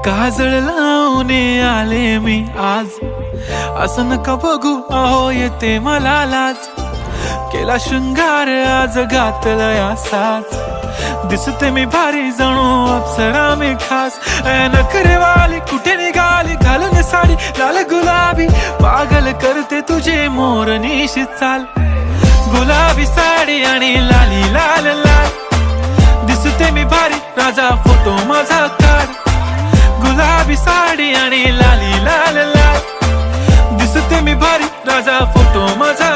काजळ लावून आले मी आज, असं नका बघू अहो येते मला लाज. केला शृंगार आज घातलाय असाच, दिसते मी भारी जणू अप्सरा मी खास. नखरेवाली कुठे निघाली घालून साडी लाल गुलाबी, पागल करते तुझे मोरनीशी चाल. गुलाबी साडी आणि लाली लाल लाल, दिसते मी भारी राजा फोटो माझा काढ. गुलाबी साडी आणि लाली लाल लाल, दिसते मी भारी राजा फोटो माझा.